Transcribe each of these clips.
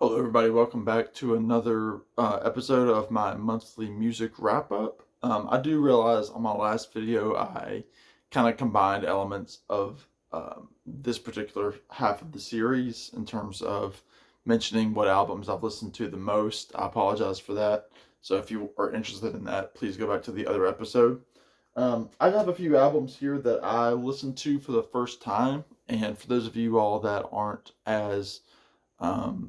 Hello, everybody. Welcome back to another episode of my monthly music wrap up. I do realize on my last video I kind of combined elements of this particular half of the series in terms of mentioning what albums I've listened to the most. I apologize for that. So if you are interested in that, please go back to the other episode. I have a few albums here that I listened to for the first time, and for those of you all that aren't as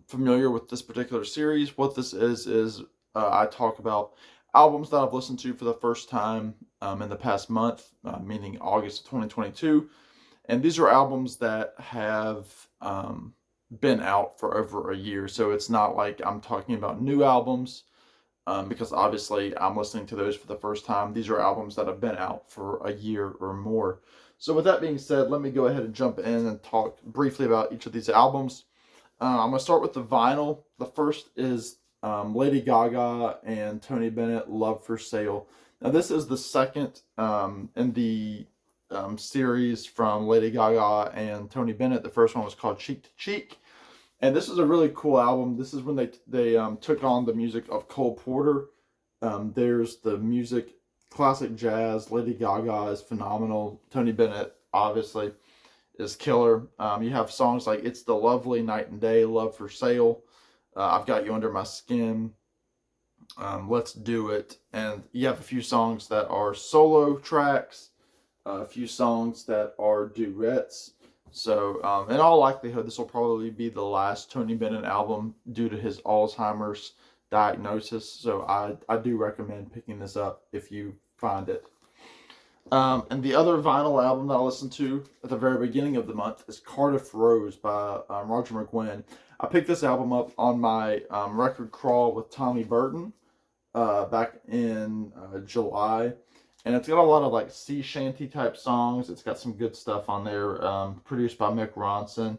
familiar with this particular series, what this is I talk about albums that I've listened to for the first time in the past month, meaning August of 2022. And these are albums that have been out for over a year. So it's not like I'm talking about new albums, because obviously I'm listening to those for the first time. These are albums that have been out for a year or more. So with that being said, let me go ahead and jump in and talk briefly about each of these albums. I'm going to start with the vinyl. The first is Lady Gaga and Tony Bennett, Love for Sale. Now, this is the second in the series from Lady Gaga and Tony Bennett. The first one was called Cheek to Cheek. And this is a really cool album. This is when they took on the music of Cole Porter. There's the music, classic jazz. Lady Gaga is phenomenal. Tony Bennett, obviously, is killer. You have songs like It's the Lovely, Night and Day, Love for Sale, I've Got You Under My Skin, Let's Do It. And you have a few songs that are solo tracks, a few songs that are duets. So in all likelihood, this will probably be the last Tony Bennett album due to his Alzheimer's diagnosis. So I do recommend picking this up if you find it. And the other vinyl album that I listened to at the very beginning of the month is Cardiff Rose by Roger McGuinn. I picked this album up on my record crawl with Tommy Burton back in July. And it's got a lot of like sea shanty type songs. It's got some good stuff on there, produced by Mick Ronson.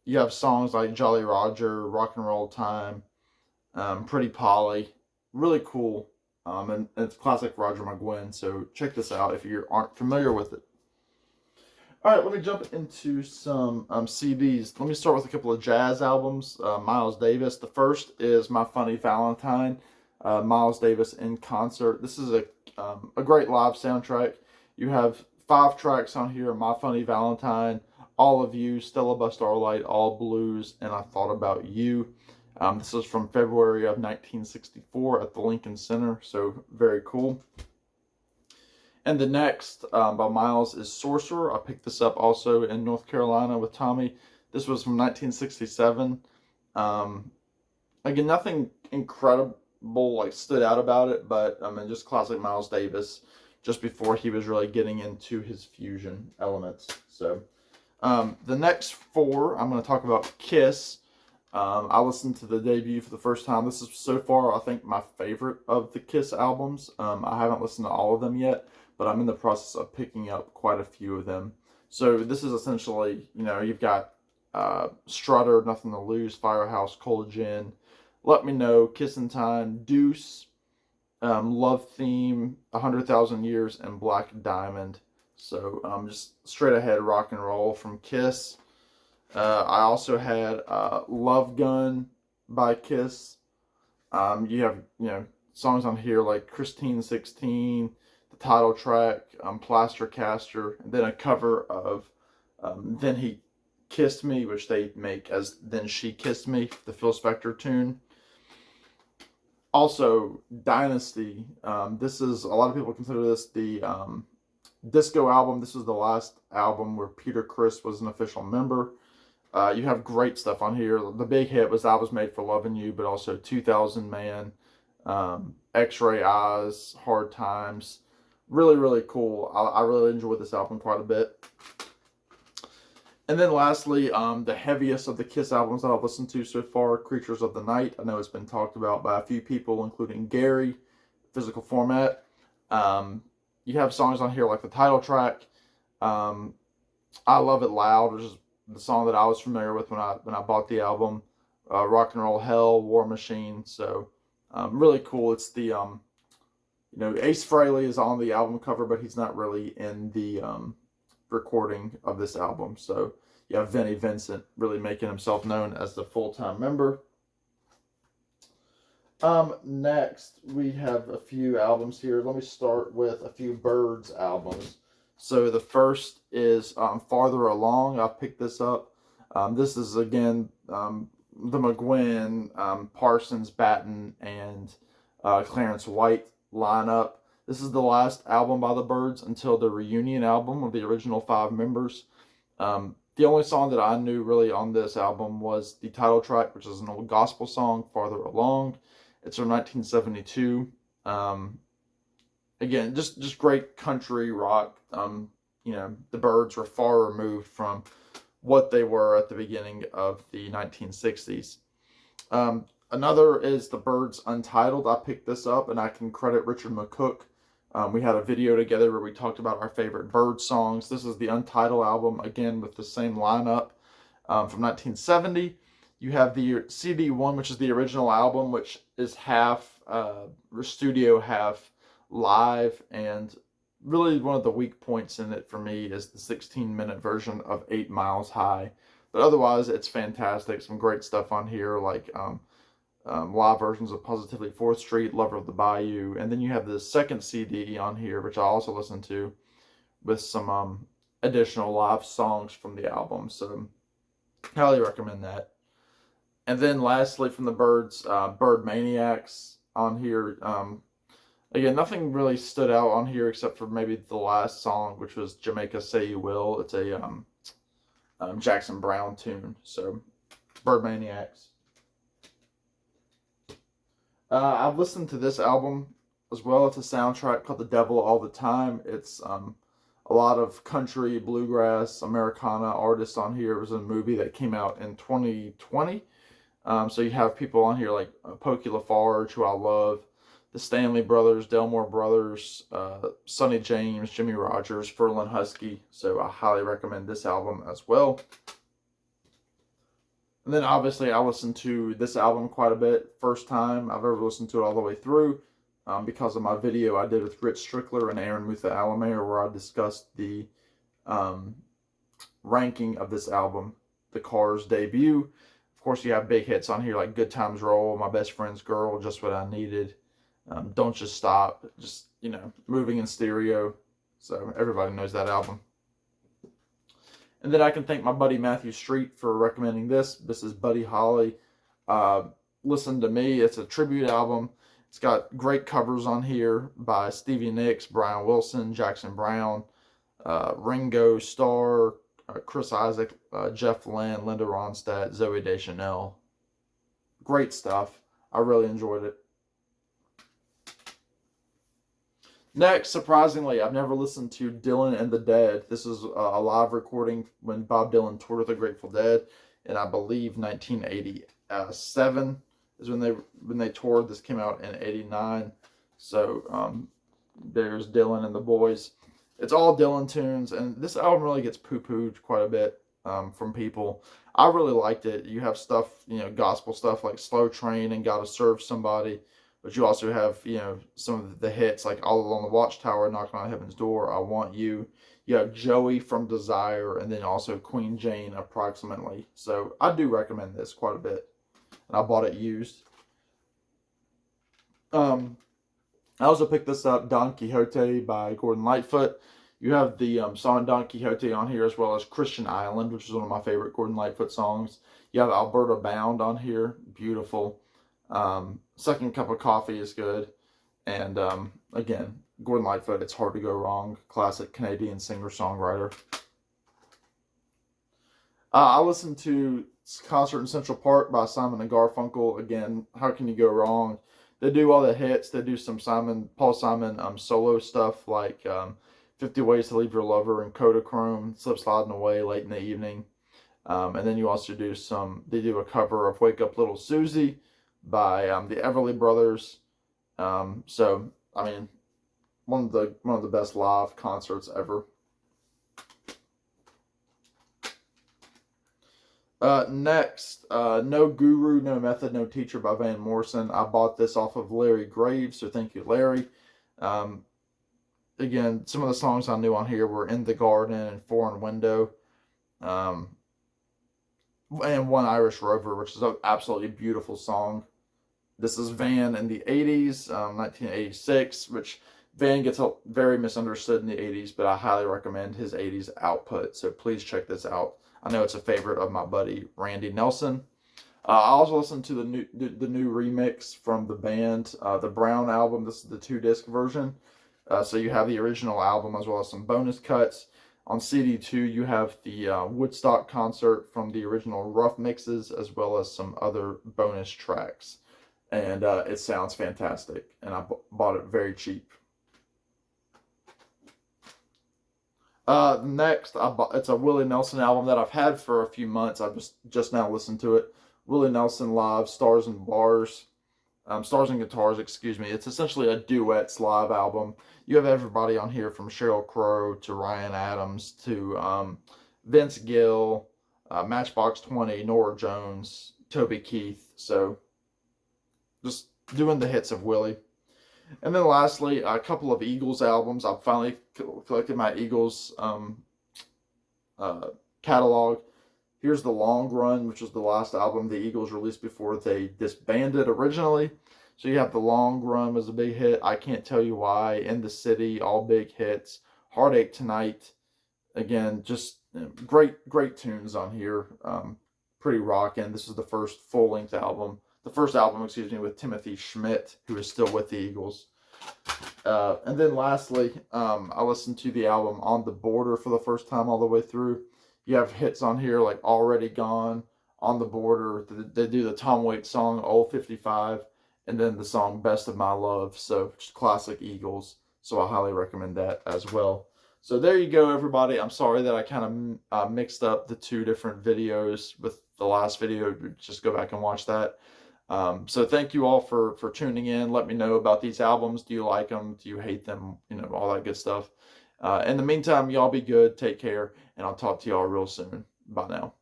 You have songs like Jolly Roger, Rock and Roll Time, Pretty Polly. Really cool. And it's classic Roger McGuinn, so check this out if you aren't familiar with it. All right, let me jump into some CDs. Let me start with a couple of jazz albums. Miles Davis. The first is My Funny Valentine. Miles Davis in concert. This is a great live soundtrack. You have 5 tracks on here: My Funny Valentine, All of You, Stella by Starlight, All Blues, and I Thought About You. This is from February of 1964 at the Lincoln Center, so very cool. And the next by Miles is Sorcerer. I picked this up also in North Carolina with Tommy. This was from 1967. Again, nothing incredible like stood out about it, but just classic Miles Davis, just before he was really getting into his fusion elements. So the next 4, I'm going to talk about Kiss. I listened to the debut for the first time. This is so far, I think, my favorite of the Kiss albums. I haven't listened to all of them yet, but I'm in the process of picking up quite a few of them. So this is essentially, you've got Strutter, Nothing to Lose, Firehouse, Cold Gin, Let Me Know, Kissin' Time, Deuce, Love Theme, 100,000 Years, and Black Diamond. So just straight ahead rock and roll from Kiss. I also had Love Gun by Kiss. You have, songs on here like Christine 16, the title track, Plaster Caster, and then a cover of Then He Kissed Me, which they make as Then She Kissed Me, the Phil Spector tune. Also, Dynasty. This is, a lot of people consider this the disco album. This was the last album where Peter Criss was an official member. You have great stuff on here. The big hit was I Was Made for Loving You, but also 2000 Man, X-Ray Eyes, Hard Times. Really, really cool. I really enjoyed this album quite a bit. And then lastly, the heaviest of the Kiss albums that I've listened to so far, Creatures of the Night. I know it's been talked about by a few people, including Gary, Physical Format. You have songs on here like the title track, I Love It Loud, which is the song that I was familiar with when I bought the album, Rock and Roll Hell, War Machine. So really cool. It's the Ace Frehley is on the album cover, but he's not really in the recording of this album. So you have Vinnie Vincent really making himself known as the full-time member. Next, we have a few albums here. Let me start with a few Byrds albums. So the first is Farther Along. I picked this up. This is, again, the McGuinn, Parsons, Batten, and Clarence White lineup. This is the last album by the Byrds until the reunion album of the original 5 members. The only song that I knew really on this album was the title track, which is an old gospel song, Farther Along. It's from 1972. Again, just great country rock. The Byrds were far removed from what they were at the beginning of the 1960s. Another is the Byrds Untitled. I picked this up, and I can credit Richard McCook. We had a video together where we talked about our favorite Byrds songs. This is the Untitled album, again, with the same lineup from 1970. You have the CD1, which is the original album, which is half studio, half live, and really one of the weak points in it for me is the 16-minute version of 8 Miles High. But otherwise, it's fantastic. Some great stuff on here, like live versions of Positively 4th Street, Lover of the Bayou. And then you have the second CD on here, which I also listened to, with some additional live songs from the album. So, highly recommend that. And then lastly, from the Byrds, Bird Maniacs on here. Again, nothing really stood out on here except for maybe the last song, which was Jamaica Say You Will. It's a Jackson Browne tune. So, Bird Maniacs. I've listened to this album as well. It's a soundtrack called The Devil All the Time. It's a lot of country, bluegrass, Americana artists on here. It was a movie that came out in 2020. So you have people on here like Pokey LaFarge, who I love, the Stanley Brothers, Delmore Brothers, Sonny James, Jimmy Rogers, Ferlin Husky. So I highly recommend this album as well. And then obviously I listened to this album quite a bit. First time I've ever listened to it all the way through because of my video I did with Rich Strickler and Aaron Mutha Alamayer, where I discussed the ranking of this album, the Cars debut. Of course, you have big hits on here like Good Times Roll, My Best Friend's Girl, Just What I Needed, Don't Just Stop, just, Moving in Stereo. So everybody knows that album. And then I can thank my buddy Matthew Street for recommending this. This is Buddy Holly. Listen to Me. It's a tribute album. It's got great covers on here by Stevie Nicks, Brian Wilson, Jackson Browne, Ringo Starr, Chris Isaac, Jeff Lynne, Linda Ronstadt, Zooey Deschanel. Great stuff. I really enjoyed it. Next, surprisingly, I've never listened to Dylan and the Dead. This is a live recording when Bob Dylan toured with the Grateful Dead, and I believe 1987 is when they toured. This came out in '89. So there's Dylan and the Boys. It's all Dylan tunes, and this album really gets poo-pooed quite a bit from people. I really liked it. You have stuff, gospel stuff like Slow Train and Gotta Serve Somebody. But you also have, some of the hits like All Along the Watchtower, Knocking on Heaven's Door, I Want You. You have Joey from Desire, and then also Queen Jane, Approximately. So I do recommend this quite a bit. And I bought it used. I also picked this up, Don Quixote by Gordon Lightfoot. You have the song Don Quixote on here, as well as Christian Island, which is one of my favorite Gordon Lightfoot songs. You have Alberta Bound on here. Beautiful. Second Cup of Coffee is good. And again, Gordon Lightfoot, It's Hard to Go Wrong. Classic Canadian singer-songwriter. I listened to Concert in Central Park by Simon and Garfunkel. Again, how can you go wrong? They do all the hits. They do some Paul Simon solo stuff like 50 Ways to Leave Your Lover and Kodachrome, Slip Sliding Away, Late in the Evening. And then you also do they do a cover of Wake Up Little Susie by the Everly Brothers. So, I mean, one of the best live concerts ever. Next, No Guru, No Method, No Teacher by Van Morrison. I bought this off of Larry Graves, so thank you, Larry. Again, some of the songs I knew on here were In the Garden and Foreign Window. and One Irish Rover, which is an absolutely beautiful song. This is Van in the 80s, 1986, which Van gets very misunderstood in the 80s, but I highly recommend his 80s output. So please check this out. I know it's a favorite of my buddy Randy Nelson. I also listened to the new remix from the band, the Brown album. This is the 2-disc version. So you have the original album as well as some bonus cuts. On CD2, you have the Woodstock concert from the original rough mixes as well as some other bonus tracks. And it sounds fantastic. And I bought it very cheap. Next, it's a Willie Nelson album that I've had for a few months. I've just now listened to it. Willie Nelson Live, Stars and Bars. Stars and Guitars, excuse me. It's essentially a duets live album. You have everybody on here from Sheryl Crow to Ryan Adams to Vince Gill, Matchbox 20, Norah Jones, Toby Keith. So just doing the hits of Willie. And then lastly, a couple of Eagles albums. I've finally collected my Eagles catalog. Here's The Long Run, which was the last album the Eagles released before they disbanded originally. So you have The Long Run was a big hit. I Can't Tell You Why, In the City, all big hits. Heartache Tonight, again, just great tunes on here. Pretty rocking. This is the first full-length album. The first album, excuse me, with Timothy Schmidt, who is still with the Eagles. And then lastly, I listened to the album On the Border for the first time all the way through. You have hits on here like Already Gone, On the Border. They do the Tom Waits song, Old 55, and then the song Best of My Love. So just classic Eagles. So I highly recommend that as well. So there you go, everybody. I'm sorry that I kind of mixed up the two different videos with the last video. Just go back and watch that. So thank you all for tuning in. Let me know about these albums. Do you like them? Do you hate them? You know, all that good stuff. In the meantime, y'all be good. Take care. And I'll talk to y'all real soon. Bye now.